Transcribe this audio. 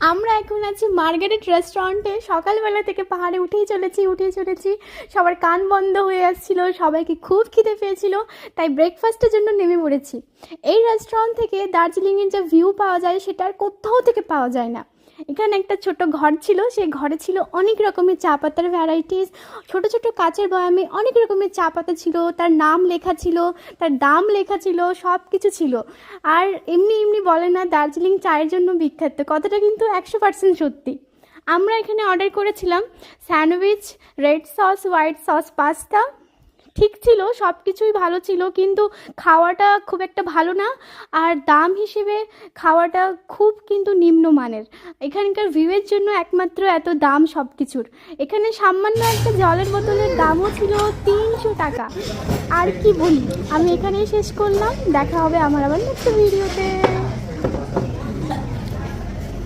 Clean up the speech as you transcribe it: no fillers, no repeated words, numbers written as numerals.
আমরা এখন আছি মার্গারেট রেস্টুরেন্টে। সকালবেলা থেকে পাহাড়ে উঠেই চলেছি। সবার কান বন্ধ হয়ে আসছিল, সবাইকে খুব খিদে পেয়েছিল, তাই ব্রেকফাস্টের জন্য নেমে পড়েছি। এই রেস্টুরেন্ট থেকে দার্জিলিংয়ের যে ভিউ পাওয়া যায় সেটা আর কোথাও থেকে পাওয়া যায় না। এখানে একটা ছোট ঘর ছিল, সেই ঘরে ছিল অনেক রকমের চা পাতার ভ্যারাইটিস। ছোট ছোট কাচের বয়ামে অনেক রকমের চা পাতা ছিল, তার নাম লেখা ছিল, তার দাম লেখা ছিল, সব কিছু ছিল। আর এমনি এমনি বলে না দার্জিলিং চায়ের জন্য বিখ্যাত, কথাটা কিন্তু 100% সত্যি। আমরা এখানে অর্ডার করেছিলাম sandwich, red sauce, white sauce, pasta. ঠিক ছিল, সব কিছুই ভালো ছিল, কিন্তু খাওয়াটা খুব একটা ভালো না। আর দাম হিসেবে খাওয়াটা খুব কিন্তু নিম্নমানের। এখানকার ভিউয়ের জন্য একমাত্র এত দাম সব কিছুর। এখানে সামান্য একটা জলের বোতলের দামও ছিল 300 টাকা। আর কি বলি, আমি এখানেই শেষ করলাম। দেখা হবে আমার আবার নেক্সট ভিডিওতে।